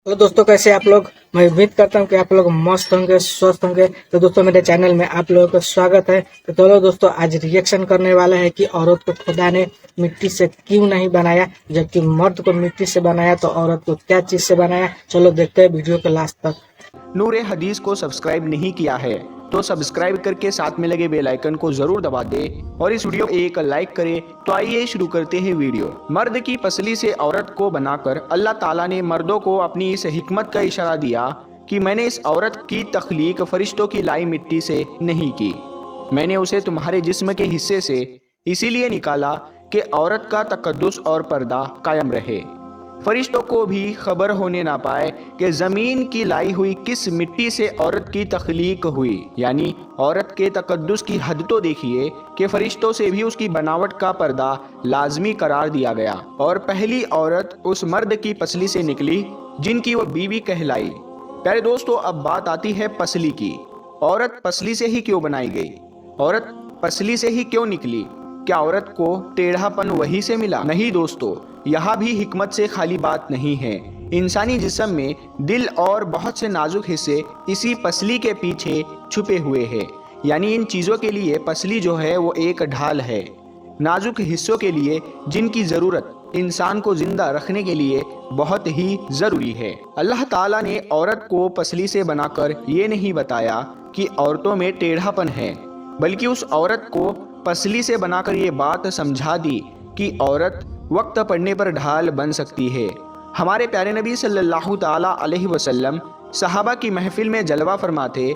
Hello दोस्तों, कैसे आप लोग। मैं उम्मीद करता हूँ कि आप लोग मस्त होंगे, स्वस्थ होंगे। तो दोस्तों, मेरे चैनल में आप लोगों का स्वागत है। तो चलो दोस्तों, आज रिएक्शन करने वाला है कि औरत को खुदा ने मिट्टी से क्यों नहीं बनाया, जबकि मर्द को मिट्टी से बनाया। तो औरत को क्या चीज से बनाया, चलो देखते हैं वीडियो के लास्ट तक। नूरे हदीस को सब्सक्राइब नहीं किया है तो सब्सक्राइब करके साथ में लगे बेल आइकन को जरूर दबा दे और इस वीडियो को एक लाइक करें। तो आइए शुरू करते हैं वीडियो। मर्द की पसली से औरत को बनाकर अल्लाह ताला ने मर्दों को अपनी इस हिकमत का इशारा दिया कि मैंने इस औरत की तख्लीक फरिश्तों की लाई मिट्टी से नहीं की, मैंने उसे तुम्हारे जिस्म के हिस्से से इसीलिए निकाला कि औरत का तकद्दुस और पर्दा कायम रहे, फरिश्तों को भी खबर होने ना पाए कि जमीन की लाई हुई किस मिट्टी से औरत की तख्लीक हुई। यानी औरत के तकद्दुस की हद तो देखिए कि फरिश्तों से भी उसकी बनावट का पर्दा लाजमी करार दिया गया और पहली औरत उस मर्द की पसली से निकली जिनकी वो बीवी कहलाई। प्यारे दोस्तों, अब बात आती है पसली की। औरत पसली से ही क्यों बनाई गई? औरत पसली से ही क्यों निकली? क्या औरत को टेढ़ापन वही से मिला? नहीं दोस्तों, यहाँ भी हिकमत से खाली बात नहीं है। इंसानी जिस्म में दिल और बहुत से नाजुक हिस्से इसी पसली के पीछे छुपे हुए हैं। यानी इन चीज़ों के लिए पसली जो है वो एक ढाल है, नाजुक हिस्सों के लिए जिनकी ज़रूरत इंसान को जिंदा रखने के लिए बहुत ही ज़रूरी है। अल्लाह ताला ने औरत को पसली से बनाकर ये नहीं बताया कि औरतों में टेढ़ापन है, बल्कि उस औरत को पसली से बनाकर ये बात समझा दी कि औरत वक्त पड़ने पर ढाल बन सकती है। हमारे प्यारे नबी सल्लल्लाहु ताला अलैहि वसल्लम सहाबा की महफिल में जलवा फरमाते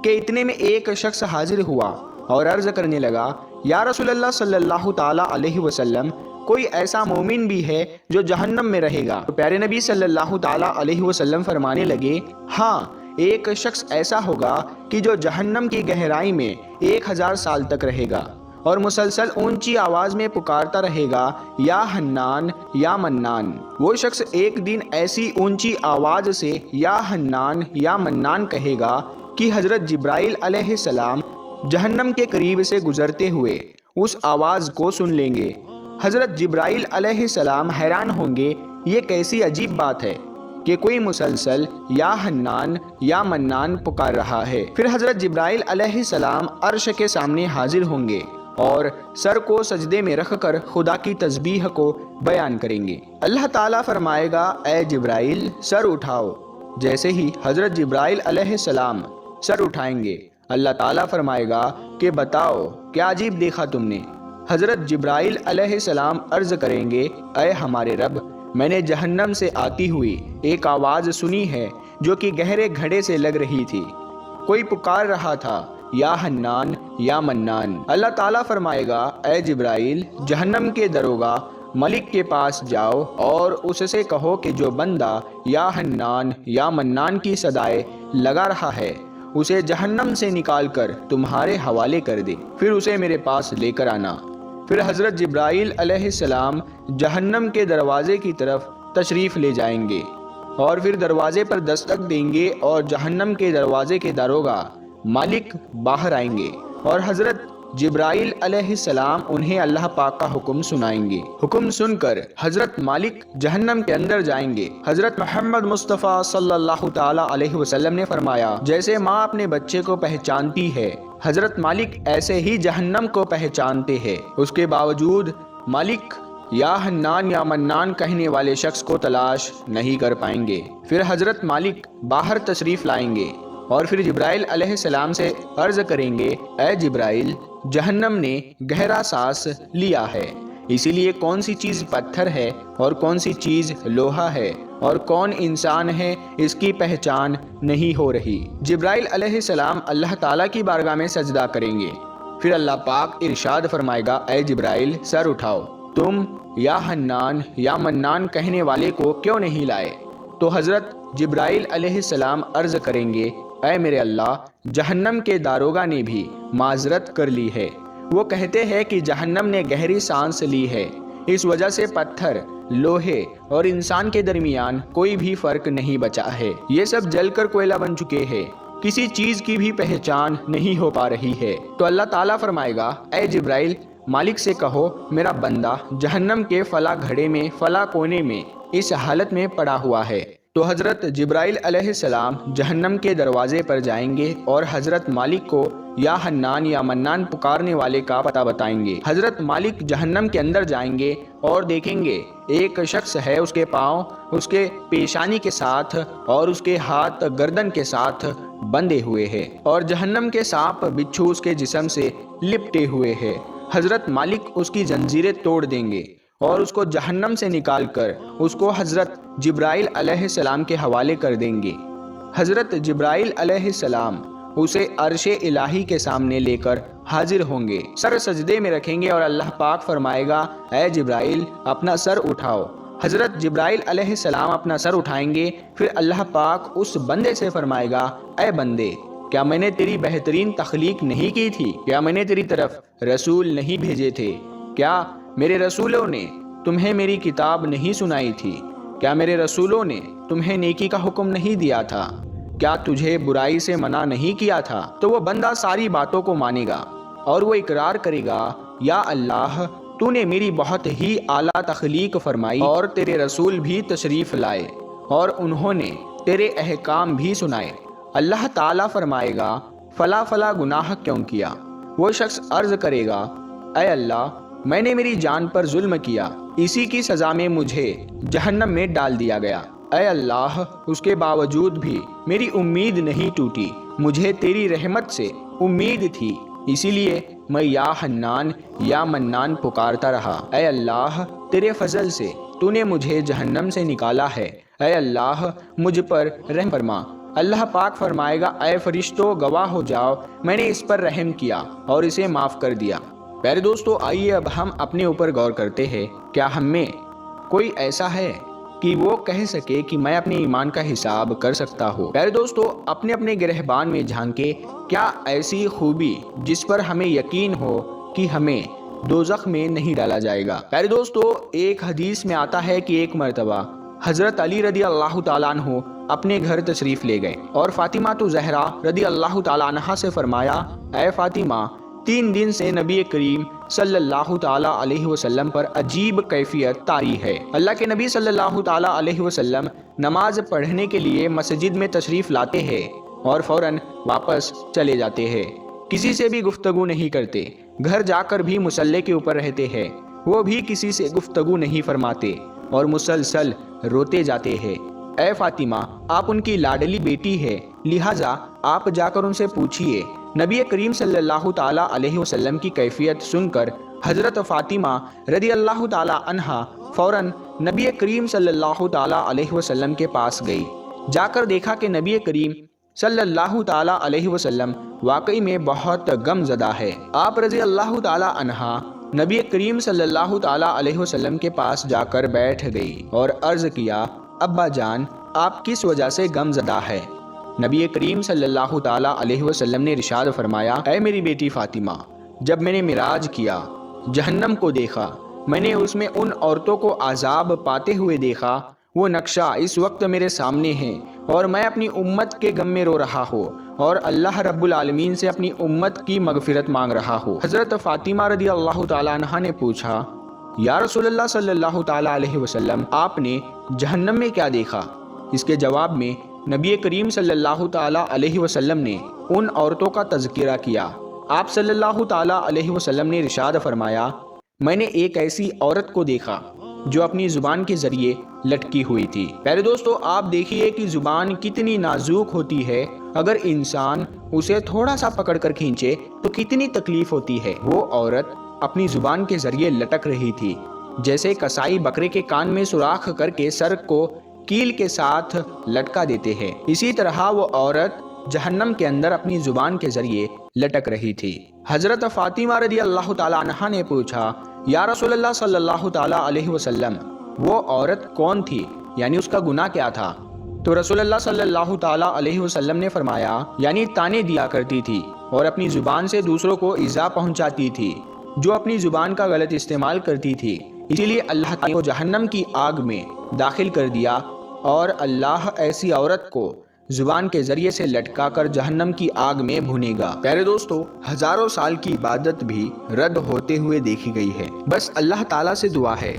कि इतने में एक शख्स हाजिर हुआ और अर्ज करने लगा, या रसूलल्लाह सल्लल्लाहु ताला अलैहि वसल्लम, कोई ऐसा मोमिन भी है जो जहन्नम में रहेगा? तो प्यारे नबी सल्लल्लाहु ताला अलैहि वसल्लम फरमाने लगे, हाँ, एक शख्स ऐसा होगा कि जो जहन्नम की गहराई में 1000 साल तक रहेगा और मुसलसल ऊंची आवाज में पुकारता रहेगा, या हन्नान या मन्नान। वो शख्स एक दिन ऐसी ऊंची आवाज से या हन्नान या मन्नान कहेगा कि हजरत जिब्राइल अलैहिस्सलाम जहन्नम के करीब से गुजरते हुए उस आवाज को सुन लेंगे। हजरत जिब्राइल अलैहिस्सलाम हैरान होंगे, ये कैसी अजीब बात है कि कोई मुसलसल या हन्नान या मन्नान पुकार रहा है। फिर हजरत जिब्राइल अलैहिस्सलाम अर्श के सामने हाजिर होंगे और सर को सजदे में रखकर खुदा की तस्बीह को बयान करेंगे। अल्लाह ताला फरमाएगा, ए जिब्राइल सर उठाओ। जैसे ही हजरत जिब्राइल अलैहिस्सलाम सर उठाएंगे, अल्लाह ताला फरमाएगा कि बताओ क्या अजीब देखा तुमने? हजरत जिब्राइल अलैहिस्सलाम अर्ज करेंगे, ए हमारे रब, मैंने जहन्नम से आती हुई एक आवाज सुनी है जो कि गहरे घड़े से लग रही थी। कोई पुकार रहा था, या हन्नान या मन्नान। अल्लाह ताला फरमाएगा, ए जिब्राइल, जहन्नम के दरोगा मलिक के पास जाओ और उससे कहो कि जो बंदा या हन्नान या मन्नान की सदाएं लगा रहा है उसे जहन्नम से निकाल कर तुम्हारे हवाले कर दे, फिर उसे मेरे पास लेकर आना। फिर हजरत जिब्राइल अलैहिस्सलाम जहन्नम के दरवाजे की तरफ तशरीफ ले जाएंगे और फिर दरवाजे पर दस्तक देंगे और जहन्नम के दरवाजे के दारोगा मालिक बाहर आएंगे और हजरत जिब्राइल अलैहिस्सलाम उन्हें अल्लाह पाक का हुक्म सुनाएंगे। हुक्म सुनकर हजरत मालिक जहन्नम के अंदर जाएंगे। हजरत मोहम्मद मुस्तफ़ा सल्लल्लाहु ताला अलैहि वसल्लम ने फरमाया, जैसे माँ अपने बच्चे को पहचानती है, हजरत मालिक ऐसे ही जहन्नम को पहचानते हैं। उसके बावजूद मालिक या हन्नान या मन्नान कहने वाले शख्स को तलाश नहीं कर पाएंगे। फिर हजरत मालिक बाहर तशरीफ लाएंगे और फिर जिब्राइल अलैहिस्सलाम से अर्ज करेंगे, ए जिब्राइल, जहन्नम ने गहरा सांस लिया है, इसीलिए कौन सी चीज़ पत्थर है और कौन सी चीज़ लोहा है और कौन इंसान है इसकी पहचान नहीं हो रही। जिब्राइल अलैहिस्सलाम अल्लाह ताला की बारगाह में सजदा करेंगे। फिर अल्लाह पाक इरशाद फरमाएगा, ए जिब्राइल सर उठाओ, तुम या हन्नान या मन्नान कहने वाले को क्यों नहीं लाए? तो हजरत जिब्राइल अलैहिस्सलाम अर्ज करेंगे, ऐ मेरे अल्लाह, जहन्नम के दारोगा ने भी माजरत कर ली है। वो कहते हैं कि जहन्नम ने गहरी सांस ली है, इस वजह से पत्थर, लोहे और इंसान के दरमियान कोई भी फर्क नहीं बचा है। ये सब जलकर कोयला बन चुके हैं, किसी चीज की भी पहचान नहीं हो पा रही है। तो अल्लाह ताला फरमाएगा, ऐ जिब्राइल, मालिक से कहो मेरा बंदा जहन्नम के फला घड़े में, फला कोने में इस हालत में पड़ा हुआ है, तो हज़रत जिब्राइल अलैहिस्सलाम जहन्नम के दरवाजे पर जाएंगे और हज़रत मालिक को या हन्नान या मन्नान पुकारने वाले का पता बताएंगे। हज़रत मालिक जहन्नम के अंदर जाएंगे और देखेंगे एक शख्स है, उसके पाँव उसके पेशानी के साथ और उसके हाथ गर्दन के साथ बंधे हुए हैं और जहन्नम के सांप बिच्छू उसके जिस्म से लिपटे हुए हैं। हज़रत मालिक उसकी जंजीरें तोड़ देंगे और उसको जहन्नम से निकालकर उसको हज़रत जिब्राइल अलैहिस्सलाम के हवाले कर देंगे। हज़रत जिब्राइल अलैहिस्सलाम उसे अर्शे इलाही के सामने लेकर हाजिर होंगे, सर सजदे में रखेंगे और अल्लाह पाक फरमाएगा, ऐ जिब्राइल अपना सर उठाओ। हज़रत जिब्राइल अलैहिस्सलाम अपना सर उठाएंगे, फिर अल्लाह पाक उस बंदे से फरमाएगा, ऐ बंदे, क्या मैंने तेरी बेहतरीन तख्लीक नहीं की थी? क्या मैंने तेरी तरफ रसूल नहीं भेजे थे? क्या मेरे रसूलों ने तुम्हें मेरी किताब नहीं सुनाई थी? क्या मेरे रसूलों ने तुम्हें नेकी का हुक्म नहीं दिया था? क्या तुझे बुराई से मना नहीं किया था? तो वो बंदा सारी बातों को मानेगा और वो इकरार करेगा, या अल्लाह, तूने मेरी बहुत ही आला तख्लीक फरमाई और तेरे रसूल भी तशरीफ़ लाए और उन्होंने तेरे अहकाम भी सुनाए। अल्लाह ताला फरमाएगा, फला फला गुनाह क्यों किया? वो शख्स अर्ज करेगा, ऐ अल्लाह, मैंने मेरी जान पर जुल्म किया, इसी की सज़ा में मुझे जहन्नम में डाल दिया गया। ऐ अल्लाह, उसके बावजूद भी मेरी उम्मीद नहीं टूटी, मुझे तेरी रहमत से उम्मीद थी, इसीलिए मैं या हन्नान या मन्नान पुकारता रहा। ऐ अल्लाह, तेरे फजल से तूने मुझे जहन्नम से निकाला है। ऐ अल्लाह, मुझ पर रहम फरमा। अल्लाह पाक फरमाएगा, ऐ फरिश्तों, गवाह हो जाओ, मैंने इस पर रहम किया और इसे माफ़ कर दिया। प्यारे दोस्तों, आइए अब हम अपने ऊपर गौर करते हैं। क्या हम में कोई ऐसा है कि वो कह सके कि मैं अपने ईमान का हिसाब कर सकता हूँ? प्यारे दोस्तों, अपने अपने गिरहबान में झांके, क्या ऐसी खूबी जिस पर हमें यकीन हो कि हमें दोज़ख में नहीं डाला जाएगा? प्यारे दोस्तों, एक हदीस में आता है कि एक मरतबा हज़रत अली रदी अल्लाह ताला अन्हु अपने घर तशरीफ़ ले गए और फातिमा तो ज़हरा रदी अल्लाह ताला अन्हा से फरमाया, ऐ फातिमा, 3 दिन से नबी करीम सल्लल्लाहु ताला अलैहि वसल्लम पर अजीब कैफियत तारी है। अल्लाह के नबी सल्लल्लाहु ताला अलैहि वसल्लम नमाज पढ़ने के लिए मस्जिद में तशरीफ़ लाते हैं और फ़ौरन वापस चले जाते हैं, किसी से भी गुफ्तगू नहीं करते, घर जाकर भी मुसल्ले के ऊपर रहते हैं, वो भी किसी से गुफ्तगू नहीं फरमाते और मुसलसल रोते जाते हैं। ऐ फातिमा, आप उनकी लाडली बेटी है, लिहाजा आप जाकर उनसे पूछिए। नबी करीम सल्लल्लाहु ताला अलैहि वसल्लम की कैफियत सुनकर हज़रत फ़ातिमा रदी अल्लाह ताला अन्हा फ़ौरन नबी करीम सल्लल्लाहु ताला अलैहि वसल्लम के पास गई। जाकर देखा कि नबी करीम सल्लल्लाहु ताला अलैहि वसल्लम वाकई में बहुत गमज़दा है। आप रज़ी अल्लाह ताला अन्हा नबी करीम सल्लल्लाहु ताला अलैहि वसल्लम के पास जाकर बैठ गई और अर्ज़ किया, अब्बा जान, आप किस वजह से गमज़दा है? नबी करीम सल्लल्लाहु ताला अलैहि वसल्लम ने इरशाद फरमाया, ऐ मेरी बेटी फ़ातिमा, जब मैंने मिराज किया, जहन्नम को देखा, मैंने उसमें उन औरतों को आज़ाब पाते हुए देखा, वो नक्शा इस वक्त मेरे सामने है और मैं अपनी उम्मत के गम में रो रहा हूँ और अल्लाह रब्बुल आलमीन से अपनी उम्मत की मगफिरत मांग रहा हूँ। हज़रत फ़ातिमा रदी अल्लाह ताला अन्हा ने पूछा, या रसूलल्लाह सल्लल्लाहु ताला अलैहि वसल्लम, आपने जहन्नम में क्या देखा? इसके जवाब में नबी करीम सल्लल्लाहु ताला अलैहि वसल्लम ने उन औरतों का तज़किरा किया। आप सल्लल्लाहु ताला अलैहि वसल्लम ने इरशाद फरमाया, मैंने एक ऐसी औरत को देखा जो अपनी ज़ुबान के ज़रिए लटकी हुई थी। प्यारे दोस्तों, आप देखिए कि ज़ुबान कितनी नाजुक होती है, अगर इंसान उसे थोड़ा सा पकड़ कर खींचे तो कितनी तकलीफ़ होती है। वो औरत अपनी ज़ुबान के ज़रिए लटक रही थी, जैसे कसाई बकरे के कान में सुराख करके सर को कील के साथ लटका देते हैं, इसी तरह वो औरत जहन्नम के अंदर अपनी ज़ुबान के ज़रिए लटक रही थी। हज़रत फ़ातिमा रदी अल्लाह ताला अन्हा ने पूछा, या रसूलल्लाह सल्लल्लाहु ताला अलैहि वसल्लम, वो औरत कौन थी, यानी उसका गुनाह क्या था? तो रसूलल्लाह सल्लल्लाहु ताला अलैहि वसल्लम ने फरमाया, यानी ताने दिया करती थी और अपनी ज़ुबान से दूसरों को ईज़ा पहुंचाती थी, जो अपनी ज़ुबान का गलत इस्तेमाल करती थी, इसीलिए अल्लाह ताला को जहन्नम की आग में दाखिल कर दिया और अल्लाह ऐसी औरत को ज़ुबान के ज़रिए से लटका कर जहन्नम की आग में भुनेगा। प्यारे दोस्तों, हज़ारों साल की इबादत भी रद्द होते हुए देखी गई है। बस अल्लाह ताला से दुआ है,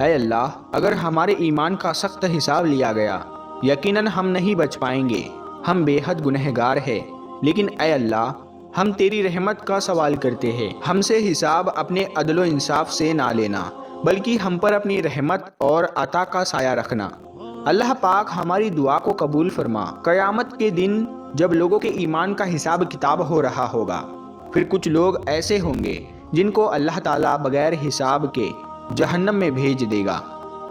ऐ अल्लाह, अगर हमारे ईमान का सख्त हिसाब लिया गया یقیناً ہم نہیں بچ پائیں گے، ہم بے حد گنہگار ہیں، لیکن اے اللہ ہم تیری رحمت کا سوال کرتے ہیں، ہم سے حساب اپنے عدل و انصاف سے نہ لینا بلکہ ہم پر اپنی رحمت اور عطا کا سایہ رکھنا۔ اللہ پاک ہماری دعا کو قبول فرما۔ قیامت کے دن جب لوگوں کے ایمان کا حساب کتاب ہو رہا ہوگا، پھر کچھ لوگ ایسے ہوں گے جن کو اللہ تعالیٰ بغیر حساب کے جہنم میں بھیج دے گا۔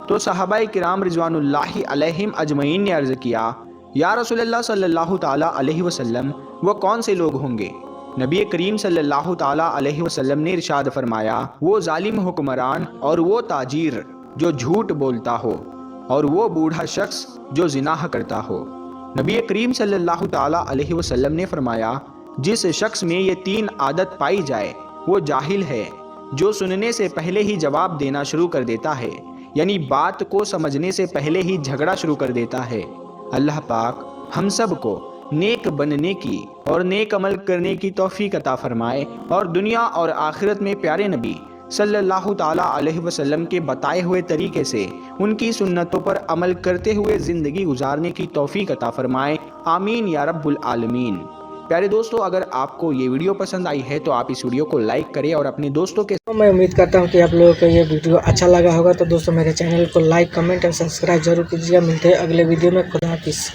تو صحابہ کرام رضوان اللہ علیہم اجمعین نے عرض کیا، یا رسول اللہ صلی اللہ تعالیٰ علیہ وسلم وہ کون سے لوگ ہوں گے؟ نبی کریم صلی اللہ تعالیٰ علیہ وسلم نے ارشاد فرمایا، وہ ظالم حکمران اور وہ تاجر جو جھوٹ بولتا ہو اور وہ بوڑھا شخص جو زنا کرتا ہو۔ نبی کریم صلی اللہ تعالیٰ علیہ وسلم نے فرمایا، جس شخص میں یہ تین عادت پائی جائے وہ جاہل ہے، جو سننے سے پہلے ہی جواب دینا شروع کر دیتا ہے، یعنی بات کو سمجھنے سے پہلے ہی جھگڑا شروع کر دیتا ہے۔ اللہ پاک ہم سب کو نیک بننے کی اور نیک عمل کرنے کی توفیق عطا فرمائے، اور دنیا اور آخرت میں پیارے نبی صلی اللہ تعالیٰ علیہ وسلم کے بتائے ہوئے طریقے سے ان کی سنتوں پر عمل کرتے ہوئے زندگی گزارنے کی توفیق عطا فرمائے، آمین یا رب العالمین۔ پیارے دوستو، اگر آپ کو یہ ویڈیو پسند آئی ہے تو آپ اس ویڈیو کو لائک کریں اور اپنے دوستوں کے میں امید کرتا ہوں کہ آپ لوگوں کو یہ ویڈیو اچھا لگا ہوگا۔ تو دوستوں میرے چینل کو لائک، کمنٹ اور سبسکرائب ضرور کیجیے۔ ملتے ہیں اگلے ویڈیو میں۔ خدا حافظ۔